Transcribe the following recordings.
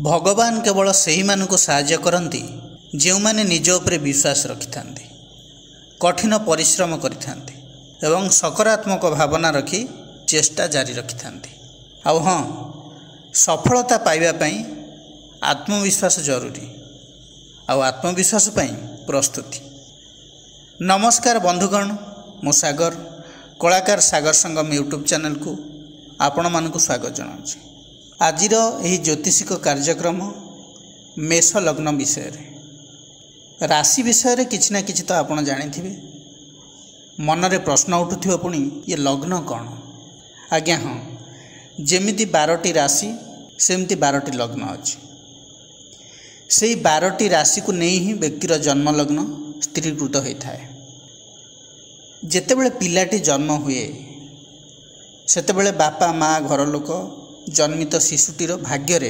भगवान केवल सही मानक साहाय्य करती जो माने निज उपरे विश्वास रखि थांती, कठिन परिश्रम करिथांती एवं सकारात्मक भावना रखी चेष्टा जारी रखि थांती। आउ हाँ, सफलता पाइबा पई आत्मविश्वास जरूरी, आउ आत्मविश्वास पई प्रस्तुति। नमस्कार बंधुगण, मु सागर कलाकार सागर संगम यूट्यूब चैनल को आपण मानक स्वागत जनाऊँ। आजिर यही ज्योतिषिक कार्यक्रम मेष लग्न विषय रे, राशि विषय किछि ना किछि तो आपण जानिथिबे। मनरे प्रश्न उठुथिबो पुणी ये लग्न कौन? आज्ञा हाँ, जेमिति 12टी राशि सेमती 12टी लग्न अच्छी। से 12टी राशि को नहीं ही व्यक्तिर जन्म लग्न स्थिरीकृत होता है। जेतेबेले पिलाटी जन्म हुए सेतेबेले बापा माँ घर लोक जन्मित शिशुटीर भाग्य रे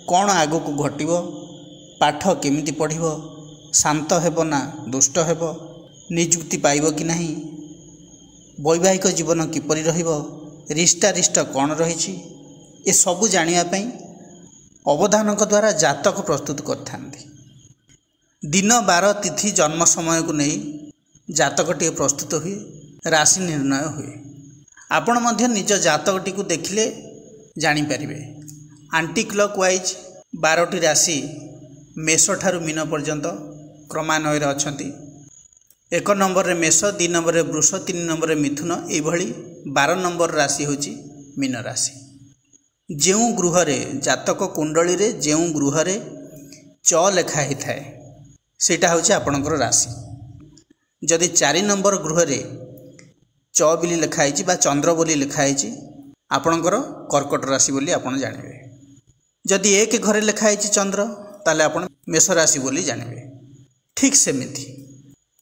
कौन आगो को घटिबो, पाठ केमिति पढ़िबो, शांत हेबो ना दुष्ट हेबो, निजुक्ति पाइबो कि नहीं, वैवाहिक जीवन किपरि रहिबो, रिष्टा कौन रही, ए सबू जानिया पई अवधानक द्वारा जातक प्रस्तुत करथांती। दिन बार तिथि जन्म समय को नहीं जातकटी प्रस्तुत हुए, राशि निर्णय हुए। आपण मध्य निज जातकटी को देखिले जानीपारे। आंटी क्लॉक वाइज 12टी राशि मेष ठारू मीन पर्यंत क्रमान्वय अच्छी। 1 नंबर रे मेष, 2 नंबर रे वृष, 3 नंबर रे मिथुन, यही 12 नंबर राशि होची मीन राशि। जेउ गृह रे जातक कुंडली रे जेउ गृह रे च लेखा ही थाए सेटा होची आपणकर राशि। जदि 4 नंबर गृह रे च बोली लिखाई बा चंद्र बोली लिखाई आपणकर कर्कट राशि बोली आपण जानिबे। जदि 1 घरे लिखाई चंद्र ताले आपण मेष राशि बोली जानिबे। ठीक सेमिति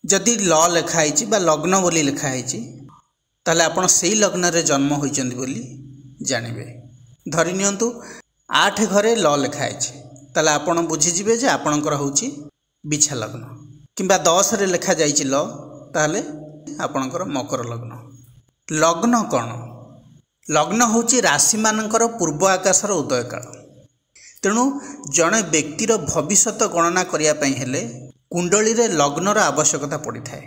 जदि ल लिखाई बा लग्न बोली लिखाई ताले आपण सेही लग्न रे जन्म होइचंदी बोली जानिबे। धरि नियंतु 8 घरे ल लिखाई ताले आपण बुझिजिबे जे आपणकर होउची बिछा लग्न, किंबा 10 रे लिखा जाइछि ल ताले आपणकर मकर लग्न। लग्न कौन? लग्न होची राशि मानकर पूर्व आकाशर उदय काल। तेणु जड़े व्यक्तिर भविष्यत गणना करने हेले कुंडली रे लग्नर आवश्यकता पड़ी थाए।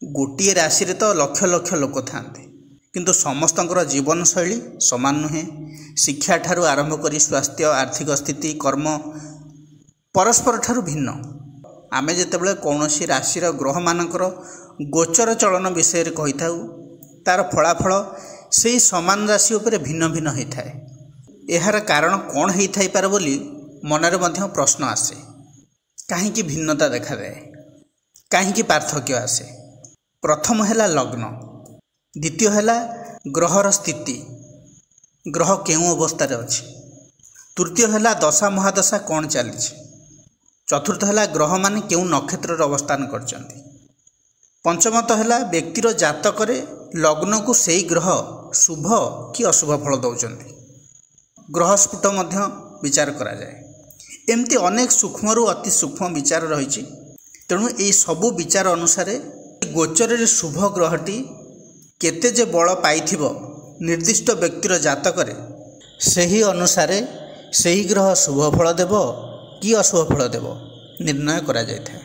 गोटे राशि रे तो लक्ष लक्ष लोक थांते, किंतु समस्तंकर जीवन शैली समान नुहे। शिक्षा ठारू आरंभ करी स्वास्थ्य, आर्थिक स्थिति, कर्म परस्पर ठारू भिन्न। आमे जेतेबेले कौनसी राशिर ग्रह मानकर गोचर चलन विषय रे कहि थाउ, तार फलाफल से समान राशि उपरे भिन्न भिन्न होता है। यार कारण कौन हो थाई पारे बोली मनरे मध्य प्रश्न आसे। कहीं भिन्नता देखा जाए, कहीं पार्थक्य आसे? प्रथम है लग्न, द्वितीय है ग्रहर स्थिति, ग्रह केउं अवस्था अच्छी, तृतीय है दशा महादशा कौन चली, चतुर्थ है ग्रह माने केउं नक्षत्र अवस्थान करचंती, पंचमत है व्यक्तिर जातक लग्न को सही ग्रह शुभ कि अशुभ फल दौरान ग्रह स्फुट मध्य विचार करा जाए। एमती अनेक सूक्ष्म रु अति सूक्ष्म विचार रही। तेणु ये सबू विचार अनुसार गोचर रे शुभ ग्रहटी केते जे बल पाइथिबो निर्दिष्ट व्यक्तिर जातक सही अनुसार सही ग्रह शुभ फल देव कि अशुभ फल देव निर्णय करा जाय थाए।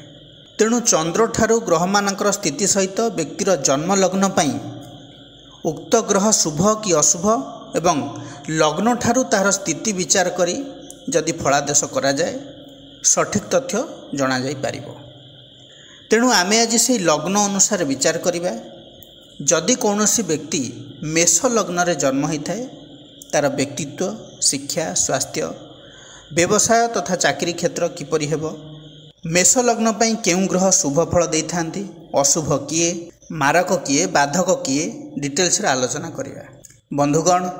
तेणु चंद्र ठारू ग्रह मानकर स्थिति सहित व्यक्तिर जन्म लग्न पाई उक्त ग्रह शुभ कि अशुभ एवं लग्न ठारू तार स्थिति विचार करी जदि फलादेश करा जाए सठिक तथ्य जना जाई पारिबो। तेणु आमे आज से लग्न अनुसार विचार करिबा। जदि कौनसी व्यक्ति मेष लग्न रे जन्म होता है तार व्यक्तित्व, शिक्षा, स्वास्थ्य, व्यवसाय तथा चाकरी क्षेत्र किपरि हेबो, मेष लग्न पाई केउं ग्रह शुभ फल देई थांती, अशुभ किए, मारक किए, बाधक किए, डिटेल्स रे आलोचना करिया। बंधुगण,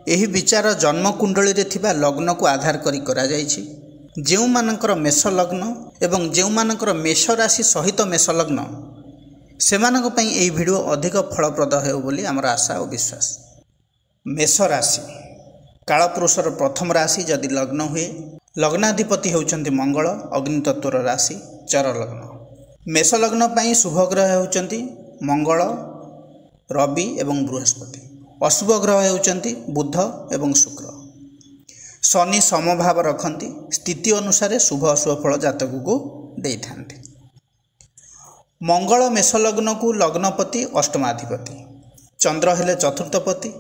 यही विचार जन्म कुंडली रे थिबा लग्न को आधार करी करा जायछि। जेउ मानकर मेष लग्न एवं जेउ मानकर मेष राशि सहित मेष लग्न सेमानक पई एही वीडियो अधिक फलप्रद हेउ बोली हमर आशा और विश्वास। मेष राशि कालपुरुषर प्रथम राशि। जदि लग्न हुए लग्नाधिपति होउचंती मंगल, अग्नितत्वर राशि, चर लग्न। मेष लग्न पाई शुभ ग्रह होउचंती मंगल, रवि एवं बृहस्पति। अशुभ ग्रह होउचंती बुध एवं शुक्र। शनि समभाव रखती स्थिति अनुसार शुभ अशुभ फल जातक को देइथांती। मंगल मेष लग्न को लग्नपति अष्टमाधिपति, चंद्र हेले चतुर्थपति,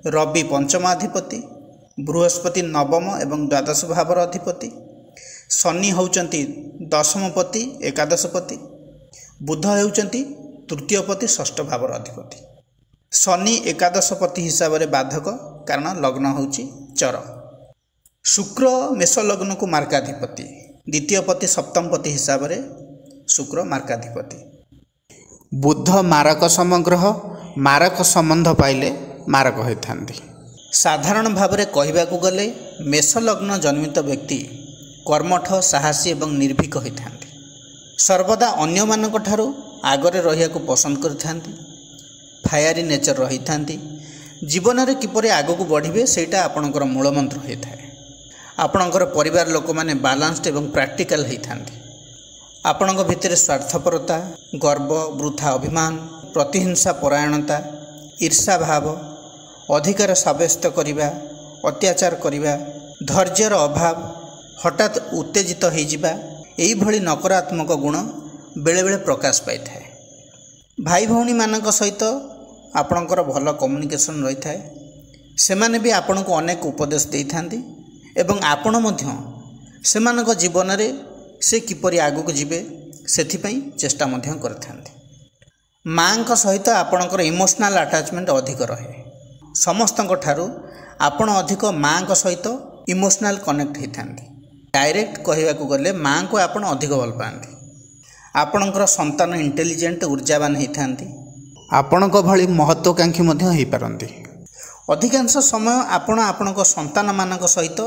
रवि पंचमाधिपति, बृहस्पति नवम एवं द्वादश भावर अधिपति, शनि होउचंती दशमपति एकादशपति, बुध होउचंती तृतीयपति षष्ठ भावर अधिपति। शनि एकादशपति हिसाब से बाधक कारण लग्न होउची चर। शुक्र मेष लग्न को मार्काधिपति, द्वितीयपति सप्तमपति हिसाब से शुक्र मार्काधिपति। बुध मारक समग्रह, मारक संबंध पाइले मारक होइथांती। साधारण भाव में कहबाकू गले मेष लग्न जन्मित व्यक्ति कर्मठ, साहसी एवं निर्भीक होइथांती। सर्वदा अन्य मानक ठारू आगरे रहिया को पसंद करथांती। Fiery nature रहिथांती। जीवन में किपरि आगको बढ़िबे सेटा आपणकर मूलमंत्र होइथाय। आपणकर परिवार लोक माने बालांस्ड एवं प्रैक्टिकल होइथांती। आपणक भितर स्वार्थपरता, गर्व, वृथा अभिमान, प्रतिहिंसा परायणता, ईर्षा भाव, अधिकार साब्यस्त करिबा, अत्याचार करिबा, धैर्यर अभाव, हठात उत्तेजित हो जावा, एही भली नकारात्मक गुण बेले बेले प्रकाश पाई थाए। भाई भौणी मानक सहित आपणकर भल कम्युनिकेशन रही थाए। सेमाने भी आपन को अनेक उपदेश देई थांती एवं आपण मध्य सेमानक जीवन रे से किपरि आगको जिबे सेथिपई चेष्टा मध्य करथांती। माँ सहित आपणकर इमोशनल अटैचमेंट अधिक रहे। समस्तଙ୍କ ठारू आपण अधिक माँ सहित इमोशनल कनेक्ट होइथांती। डायरेक्ट कहबाकू गले माँ को आपण अधिक भल पाती। आपणकर संतान इंटेलिजेंट ऊर्जावान होइथांती। आपणक भली महत्वाकांक्षी मध्य होई पारंती। अधिकांश समय आपण आपणक संतान मानक सहित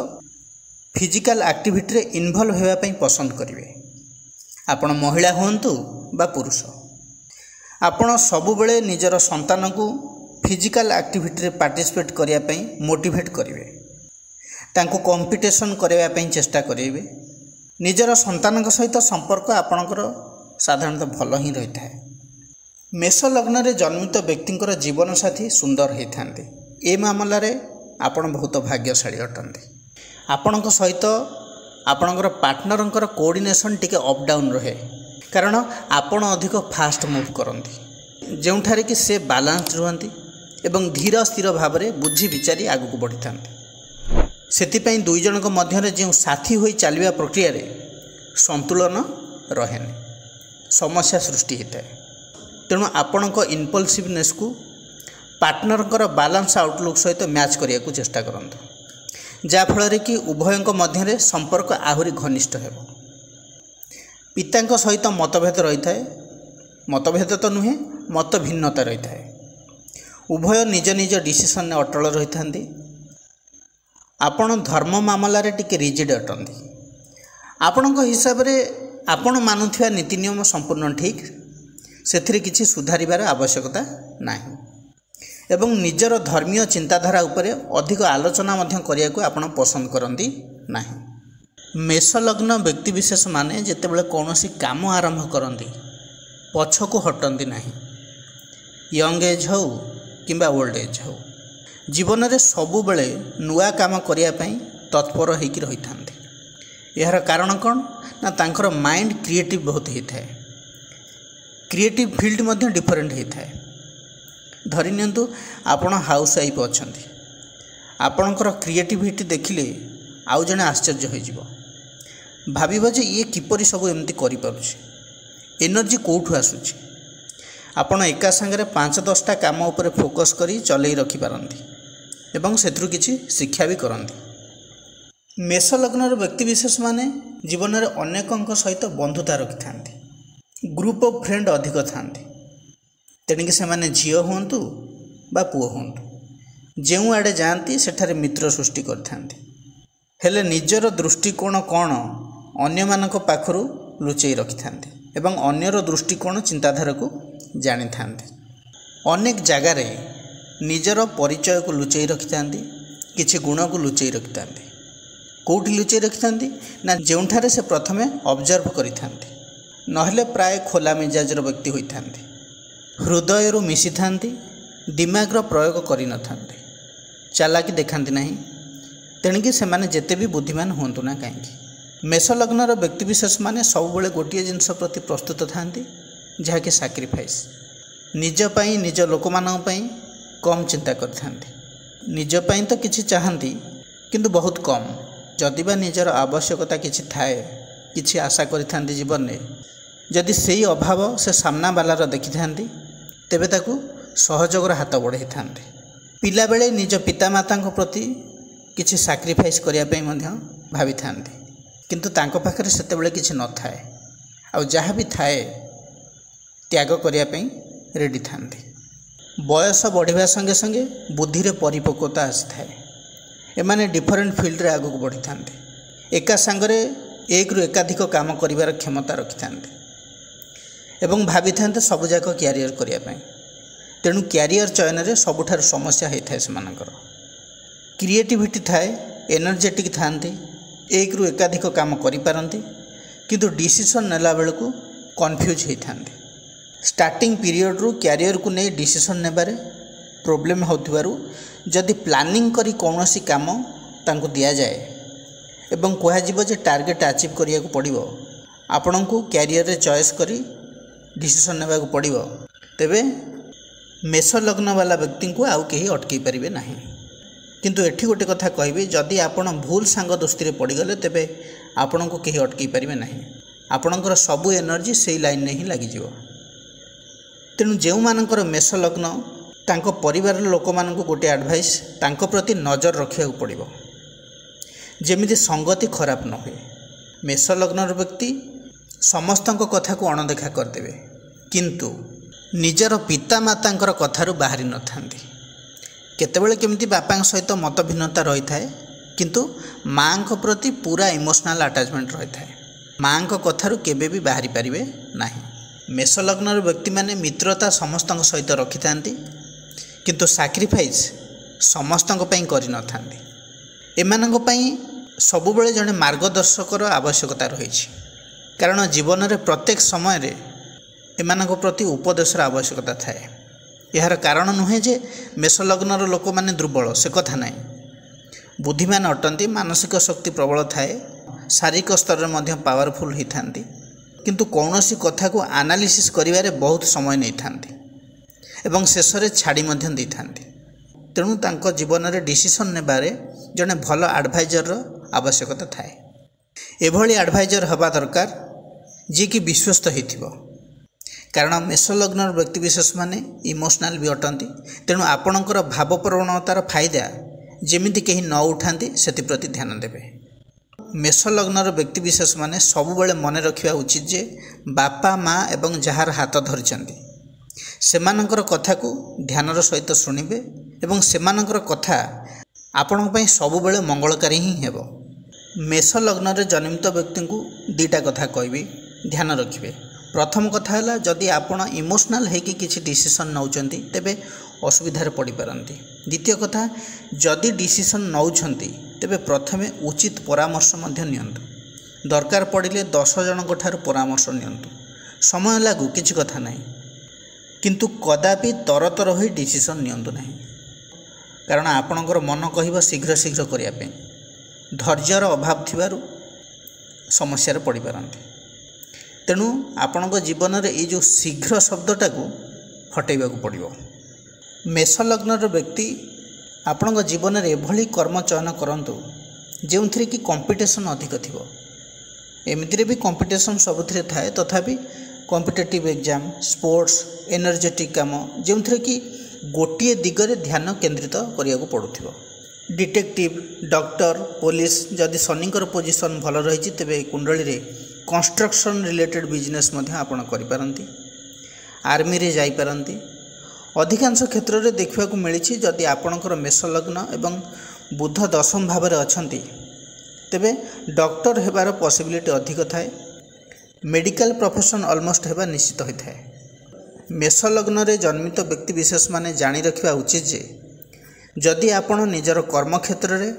फिजिकल एक्टिविटी रे इन्वॉल्व होगा पई पसंद करिवे। आपण महिला होंतु बा पुरुष, आपण सबु बेले निजर संतान को फिजिकल एक्टिविटी रे पार्टिसिपेट करिया पई मोटिवेट करिवे। तांको कंपटीशन करिया पई चेष्टा करिवे। निजर संतान सहित संपर्क आपणकर साधारणतः भल ही रही थाए। मेष लग्न रे जन्मित व्यक्तिंकर जीवन साथी सुंदर होइथांती। ए मामला रे आपण बहुत भाग्यशाली अटंती। आपणक सहित आपणकर पार्टनरंकर कोऑर्डिनेशन टिके अप डाउन रहे, कारण आपण अधिक फास्ट मूव करती, जोठारे कि से बालांस रुहंती एवं धीर स्थिर भाव में बुझी विचारी आगको बढ़ी था। से दुई जनक मध्य जो साथी हो चलवा प्रक्रिया रे संतुलन रहे, समस्या सृष्टि होता है। तेणु आपणक इम्पल्सिवनेस को पार्टनरंकर बालांस आउटलुक सहित मैच करने को चेष्टा करंतु, जाफल कि उभयंक मध्य संपर्क आहरी घनिष्ठ हो। पिता सहित मतभेद रही है, मतभेद तो नुहे मत भिन्नता रही है। उभय निज निज डिसीजन में अटल रही था। आपण धर्म मामला रे टिके रिजिड अटंती। आपण हिसाब रे आपण मानुथिया नीति नियम संपूर्ण ठीक, सेथिरे किछि सुधारिबार आवश्यकता नाही एवं निजर धर्मीय चिंताधारा उपरे अधिक आलोचना मध्य करिया को आपण पसंद करंती नाही। मेष लग्न व्यक्ति विशेष माने जेतेबेले कौनसी काम आरंभ करंती पछको हटंती नाही। यंग एज हो किंबा ओल्ड एज हो, जीवन में सबु बेले नुआ काम करिया पई तत्पर होइकी रही थांती। यार कारण कौन ना तांकर माइंड क्रिएटिव बहुत होता है। क्रिएटिव फील्ड मध्य डिफरेंट होता है। धरि नियंतु आपण हाउस वाइफ अछंती, आपणकर क्रिएटिविटी देखिले आउ जने आश्चर्य हो जिवो। भाबिबो जे ये किपरि सब एमती करि पारुछि, एनर्जी कोठु आसुछि। आपण एका संगे 5-10टा काम उपर फोकस करी चलई रखि पारंती एवं सेथरु किछि शिक्षा भी करंती। मेष लग्नर व्यक्ति विशेष माने जीवन में अनेकों सहित बंधुता रखि थांती। ग्रुप ऑफ फ्रेंड अधिक थांती। तेणिक से माने झील होंतु बा पुओ होंतु जो आड़े जाती सेठारे मित्र सृष्टि करथांती। हेले निजर दृष्टिकोण कौन अन्य मानक पाखरु लुचई रखि थांती एवं अन्यर दृष्टिकोण चिंताधारा को जानी थांती। अनेक जगार निजर परिचय को लुचई रखि थांती, किछि गुण को लुचई रखि थांती। कोठी लुचई रखि थांती ना जोठारे से प्रथमे ऑब्जर्व करि थांती, नहले प्राय खोला मिजाजर व्यक्ति होई थांती। हृदय मिशी थांती, दिमागर प्रयोग करि न थांती। चालाकी देखांती नहीं, तेणुकी से जेते भी बुद्धिमान हुंतु ना कहीं। मेष लग्नर व्यक्तिविशेष माने सबुबले गोटे जिनस प्रति प्रस्तुत था जहाँकि सैक्रिफाइस निजपाई निज लोक मानी कम चिंता करते तो किसी चाहती किंतु बहुत कम जदि बा निजर आवश्यकता किसी थाए किसी आशा करि जीवन में जदि से अभाव से सामना बालार देखि थांती तेबे ताकू सहयोगर हाथ बढ़ाई था। पिला बेले निज पितामाता प्रति किसी सैक्रिफाइस करने भावी था किंतु तांको पाखरे सेतेबेले किसी न थाए आ जहाँ भी थाए त्याग करने रेडी था। बयस बढ़िया संगे संगे बुद्धि रे परिपक्वता आसी थाए। एमाने डिफरेंट फील्ड रे आगु बढ़ी था। एका सांगरे एक रु एकाधिक काम करिवार क्षमता रखि था एवं भावी था सबुजाक क्यारियर करने। तेणु क्यारियर चयन में सबुठार समस्या होता है सेमानकर। क्रिएटिविटी थाए एनर्जेटिक थांती एक रु एकाधिक काम करिपारंती किंतु डिसीजन नेला बेलू कन्फ्यूज होता। स्टार्टिंग पीरियड रु क्यारियर को नहीं डिसीजन नेबारे प्रोब्लेम होतिबारु जदि प्लानिंग करी कौनसी काम तांको दिया जाए एवं कह जे टार्गेट अचीव करिया को पड़िबो आपन को क्यारियर रे चॉइस करी डिसीजन नेबा को पड़िबो तेबे मेष लग्न वाला व्यक्ति को आउ कहीं अटकई पारे ना। किंतु एठी गोटे कथा कहबी जदि आपण भूल सांग दोस्ती रे पड़गले तेबे आपण को कहीं अटकई पारे ना। आपणकर सबू एनर्जी से लाइन में ही लग जाव। तेणु जो मानकर मेष लग्न तांको परिवार लोक मानक गोटे एडवाइस तांको प्रति नजर रखा पड़ो जेमिति संगति खराब न हुए। मेष लग्नर व्यक्ति समस्त कथा को अणदेखा करदे किंतु निजर पिता मातांकर कथारू बाहरी न थांती। केतेबेले केमिति बापा सहित मत भिन्नता रही थाए किंतु माँ को प्रति पूरा इमोशनल अटैचमेंट रही थाए। माँ को कथारू केबे भी बाहरी पारिबे नाही। मेष लग्नर व्यक्ति माने मित्रता समस्त सहित रखि थांती किंतु सैक्रिफाइस समस्त करि न थांती। एमानंक पई सबुबेले जने मार्गदर्शकर आवश्यकता रही। कारण जीवन रे प्रत्येक समय रे एमानंक प्रति उपदेशर आवश्यकता थाए। यार कारण नुहे जे मेष लग्नर लोक माने दुर्बल से कथा नहीं। बुद्धिमान अटंती मानसिक शक्ति प्रबल थाए शारीरिक स्तर में पावरफुल होता किंतु कौनसी कथा को एनालिसिस करिवारे बहुत समय नहीं थांती एवं शेष में छाड़ी दे थांती। तेणु तांको जीवन में डिसीजन नेबारे जड़े भल एडवाइजर आवश्यकता थाए। एभली एडवाइजर हवा दरकार जी कि विश्वस्त होइथिबो। कारण मेष लग्नर व्यक्तिविशेष माने इमोशनल भी अटंती। तेणु आपणकर भावप्रवणतार फायदा जेमिति कहीं न उठाती से प्रति ध्यान देवे। मेष लग्नर व्यक्तिविशेष माने सबुबले मन रखा उचित जे बापा माँ एवं जार हाथ धरिचंती सेमानंकर कथा को ध्यानर सहित शुणिबे एवं सेमानंकर कथा आपण पई सबुबले मंगलकारी ही हेबो। मेष लग्न रे जन्मित व्यक्ति को दीटा कथा कहबी ध्यान रखिबे। प्रथम कथा है जदि आपण इमोशनल होकि किसी डिसीजन नौचंती तेबे असुविधार पड़ पारती। द्वितीय कथा जदि डिसीजन नौचंती तेबे प्रथमे उचित परामर्श मध्य नियंतु। दरकार पड़िले 10 जनक ठार परामर्श नियंतु। समय लागू किछि कथा नहीं किंतु कदापि तरतर होई डिसीजन नियंतु नहीं। कारण आपणकर मन कहब शीघ्र शीघ्र करने धैर्यर अभाव थिबारु समस्या पड़ पारती। तेणु आपण जीवन में ये जो शीघ्र शब्दटा को हटेबा पड़ो। मेष लग्नर व्यक्ति आपण जीवन में एभली कर्म चयन करंतु जो थी कि कंपिटिशन अधिक थी। एमती भी कंपिटिशन सबुथ थाए तथापि कॉम्पिटिटिव एग्जाम स्पोर्ट्स एनर्जेटिक काम जो थी कि गोटे दिगरे ध्यान केन्द्रित करने को पड़ुथिबो। डिटेक्टिव डॉक्टर पुलिस जदि शनिकर पोजिशन भल रही तेबे कुंडली रे कंस्ट्रक्शन रिलेटेड बिजनेस आपण करिपारंती। आर्मी रे जाई पारंती। अधिकांश क्षेत्र में देखा मिली जदि आपणकर मेष लग्न एवं बुध दशम भाव में अछंती तेबे डॉक्टर हेबार पॉसिबिलिटी अधिक थाए। मेडिकल प्रोफेशन ऑलमोस्ट हेबा निश्चित होता है। मेष लग्न रे जन्मित व्यक्ति विशेष माने जानी रखिबा उचित जे जदि आपण निजर कर्म क्षेत्र में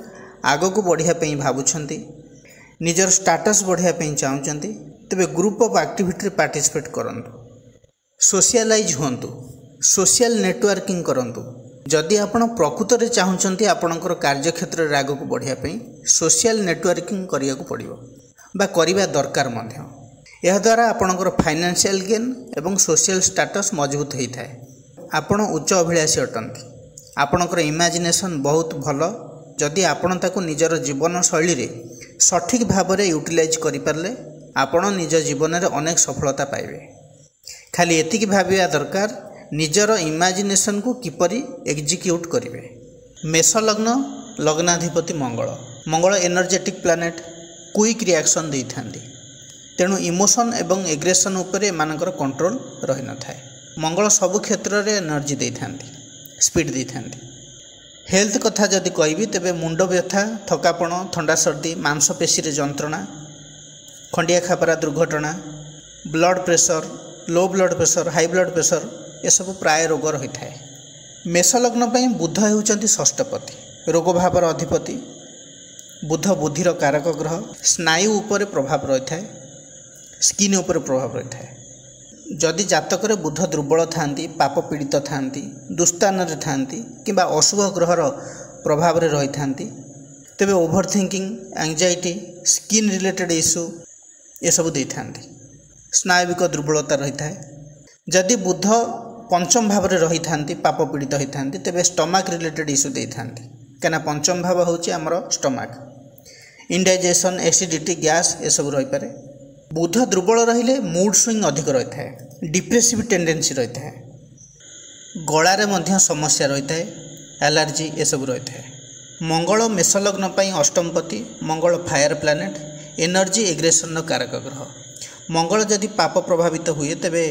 आगक बढ़िया भावुंट निजर स्टाटस बढ़िया चाहते तेबे ग्रुप ऑफ एक्टिविटी पार्टिसिपेट करंतु। सोशलाइज होंतु सोशल नेटवर्किंग करंतु जदि आपण प्रकृत में चाहूँगी आपणकर कार्यक्षेत्र में आग को बढ़ापी सोशल नेटवर्किंग करिया को पड़िबो बा करिबा दरकार मध्य। यह द्वारा आपणकर फाइनेंशियल गेन एवं सोशल स्टेटस मजबूत होता है। आपण उच्च अभिलाषी अटंती, आपणकर इमेजिनेशन बहुत भल जदि आपण ताकू निजर जीवन शैली रे सठिक भाव में यूटिलाइज करें आपण निज जीवन में अनेक सफलता पाइबे। खाली एतिकी भाबिया दरकार निजर इमेजिनेशन को किपरि एग्जीक्यूट करेंगे। मेष लग्न लग्नाधिपति मंगल, मंगल एनर्जेटिक प्लानेट क्विक रिएक्शन दे थांती, तेणु इमोशन एवं एग्रेशन उपरे एमानकर कंट्रोल रही न थाए। मंगल सबु क्षेत्र में एनर्जी दे थांती, स्पीड दे थांती। हेल्थ कथा जदि कहबी तेबे मुंड व्यथा, थकापण, ठंडा सर्दी, मांसपेशी रे जंत्रणा, खंडिया खापरा दुर्घटना, blood pressure, low blood pressure, high blood pressure ये सब प्राय रोग रही है। मेष लग्न पर बुध होउचंती षष्ठपति, रोग भावर अधिपति। बुध बुद्धिर कारक ग्रह, स्नायु उपर प्रभाव रही है, स्किन उपर प्रभाव रही है। जदि जातक बुध दुर्बल थांती, पाप पीड़ित थांती, दुस्तान रे थांती किंबा अशुभ ग्रहर प्रभाव रे रही थांती तेबे over thinking, anxiety, skin related issue ये सब दे थांती। स्नायविक दुर्बलता रही है। जदि बुध पंचम भाव में रही थांती, पाप पीड़ित होती थांती तेबे स्टमक रिलेटेड इश्यू दे थांती, कहीं पंचम भाव होची हमर स्टमक, इंडाइजेशन, एसिडिटी, गैस ये सब रही पारे। बुध दुर्बल रहिले मूड स्विंग अधिक रही है, डिप्रेसिव टेंडेंसी रही है, गलारे मध्य समस्या रही है, एलर्जी ये सब रही है। मंगल मेष लग्न पई अष्टमपति, मंगल फायर प्लानेट, एनर्जी एग्रेशन कारक ग्रह। मंगल जदि पाप प्रभावित हुए तेबे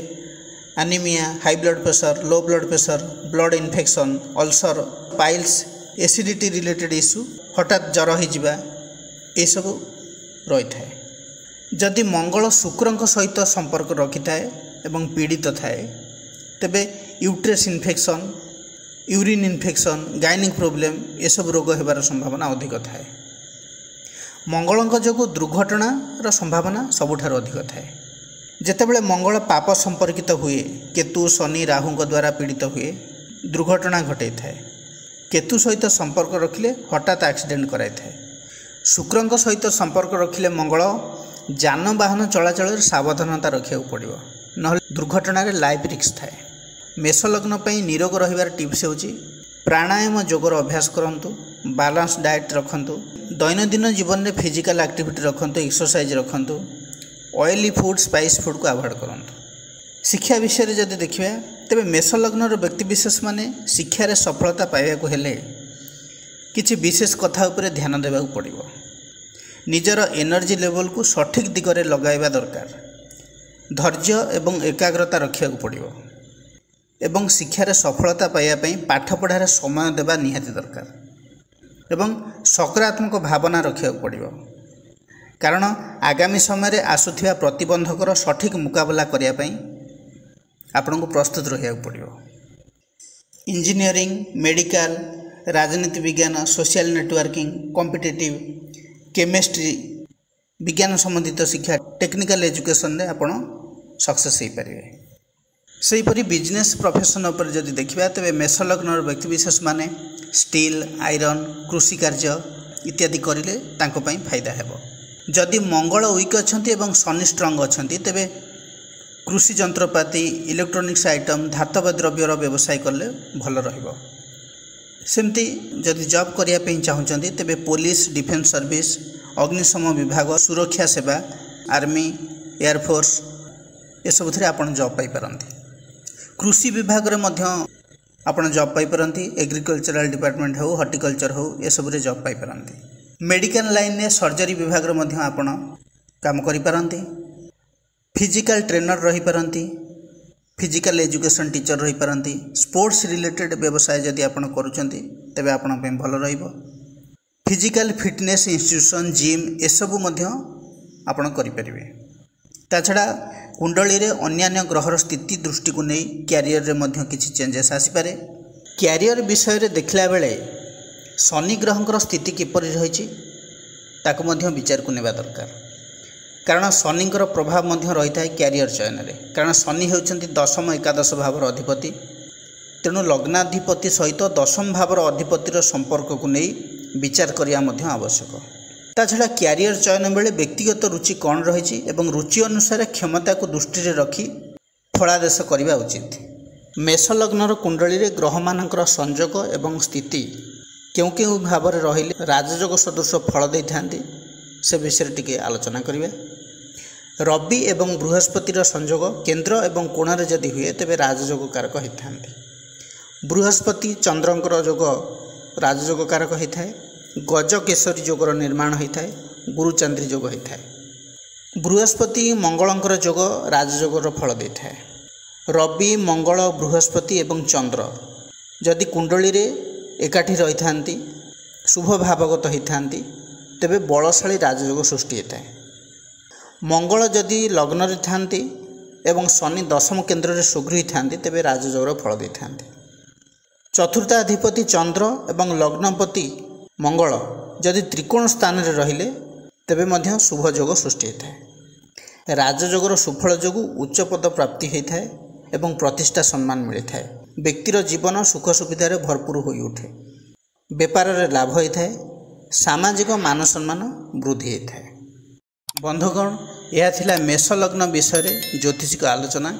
anaemia, high blood pressure, low blood pressure, blood infection, ulcer, piles, acidity related issue, हठात जर हो ये सब रही है। जदि मंगल शुक्र सहित संपर्क रखि थाए एवं पीड़ित थाए तेबे uterus infection, urine infection, gynaec problem ये सब रोग होबार संभावना अधिक थाए। मंगल जो दुर्घटनार संभावना सबुठार अधिक थाए। जेतेबेले मंगल पाप संपर्कित हुए, केतु, शनि, राहु द्वारा पीड़ित हुए दुर्घटना घटे थाए। केतु सहित संपर्क रखिले हठात एक्सीडेंट कराई थाए। शुक्र सहित संपर्क रखिले मंगल जानवाहन चलाचल सावधानता रखा पड़ो, न दुर्घटना लाइफ रिस्क थाए। मेष लग्न पर निरोग रहिबार टिप्स होची प्राणायाम, जोगर अभ्यास करंतु, बैलेंस डाइट रखंतु, दैनंदिन जीवन में फिजिकल एक्टिविटी रखंतु, एक्सरसाइज रखंतु, ऑयली फूड, स्पाइस फूड को अवॉइड करंतु। शिक्षा विषय में जदि देखिबा तेबे मेष लग्नर व्यक्तिविशेष माने शिक्षार सफलता पाइबा को हेले किछि विशेष कथा उपरे ध्यान देबा पड़िबो। निजर एनर्जी लेवल को सठिक दिगरे लगाइबा दरकार, धैर्य एवं एकाग्रता रखा पड़िबो एवं शिक्षार सफलता पाइबा पाठ पढ़ार समय देवा निहाती दरकार एवं सकारात्मक भावना रखा पड़िबो, कारण आगामी समय आसुथिबा प्रतिबंधकर सठिक मुकाबला करने आपन को प्रस्तुत रहा पड़िबो। इंजीनियरिंग, मेडिकल, राजनीति विज्ञान, सोशल नेटवर्किंग, कॉम्पिटिटिव, केमिस्ट्री, विज्ञान संबंधित शिक्षा, टेक्निकल एजुकेशन में आपड़ सक्सेस हो पारे। सेहीपरि बिजनेस प्रोफेशन उपर जदि देखिबा तेबे मेष लग्नर व्यक्तिविशेष माने स्टील, आयरन, कृषि कार्य इत्यादि करिले तांको पई फायदा हेबो। जदि मंगल वीक अछंती एवं शनि स्ट्रंग अछंती तेबे कृषि जंत्रपाति, इलेक्ट्रोनिक्स आइटम, धातव द्रव्यर व्यवसाय कले भल रहिबो। सेमती जदि जॉब करिया पे चाहूँगी तेबे पुलिस, डिफेन्स सर्विस, अग्निशम विभाग, सुरक्षा सेवा, आर्मी, एयरफोर्स ये सब आपन जॉब पाई पारंती। कृषि विभाग रे मध्य आपन जॉब पाई पारंती, एग्रीकल्चरल डिपार्टमेंट हो, हॉर्टिकल्चर हो ये सब रे जॉब पाई पारंती। मेडिकल लाइन ने सर्जरी विभाग रे मध्य आपन काम करि पारंती। फिजिकल ट्रेनर रही पारंती, फिजिकल एजुकेशन टीचर रही पारंती। स्पोर्ट्स रिलेटेड व्यवसाय जदि आपन करूचंती तेबे आपन पे भल रहिबो। फिजिकल फिटनेस इंस्टीट्यूशन, जिम ये सब मध्य आपन करि परिबे। ता छड़ा कुंडली रे अन्यान्य ग्रहर स्थिति दृष्टि को नहीं कैरियर रे मध्य किछि चेंजेस आसी पारे। कैरियर विषय रे देखला बेले शनि ग्रहंकर स्थिति किपरि रहिछि ताको मध्य विचार को नेबा दरकार, कारण शनिंकर प्रभाव मध्य रही है कैरियर चयन में। कारण शनि होउछंती दशम एकादश भावर अधिपति, तेणु लग्नाधिपति सहित दशम भावर अधिपतिर संपर्क को नहीं विचार करिया मध्य आवश्यक। ता छड़ा क्यारियर चयन बेले व्यक्तिगत रुचि कौन रही एवं रुचि अनुसार क्षमता को दृष्टि रखी फलादेश करने उचित। मेष लग्नर कुंडली रे ग्रह मानकर संयोग एवं स्थिति क्यों क्यों भाव में रही राजयोग सदृश फल दे था से विषय टिके आलोचना करिवे। रवि एवं बृहस्पतिर संयोग केंद्र एवं कोणरे जदि हुए तेबे राजयोग कारक होता है। बृहस्पति चंद्रंकर जोग राजयोग कारक होता है। गज केशरी जोगर निर्माण होता है। गुरुचंद्री जोग होता है। बृहस्पति मंगलंकर जोग राजयोगर फल देता है। रवि मंगल बृहस्पति एवं चंद्र जदि कुंडली रे एकाठी रही था शुभ भावगत होता तेबे बलशाली राजयोग सृष्टि होता है। मंगल जदि लग्न रे थांती एवं शनि दशम केंद्र रे सुगृही थांती तेबे राजयोगर फल दे थांती। चतुर्थाधिपति चंद्र एवं लग्नपति मंगल जदि त्रिकोण स्थान रे रहिले तेबे मध्य शुभ योग सृष्टि होता है। राजयोगर सुफल जोगु उच्च पद प्राप्ति होता है एवं प्रतिष्ठा सम्मान मिलता है। व्यक्तिर जीवन सुख सुविधार भरपूर हो उठे। बेपार रे लाभ होता है। सामाजिक मान सम्मान वृद्धि होता है। बंधुगण यह थिला मेष लग्न विषय ज्योतिषिक आलोचना।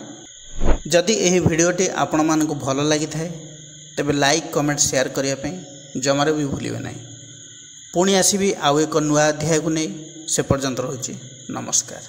जदि यह भिडियोटी आपण मानक भल लगी थाए तेबे लाइक कमेंट शेयर करने जमार भी भूलिए ना। पुणी आसबि आउ एक नुआ अध्याय को नहीं से पर्यंत रहुछि। नमस्कार।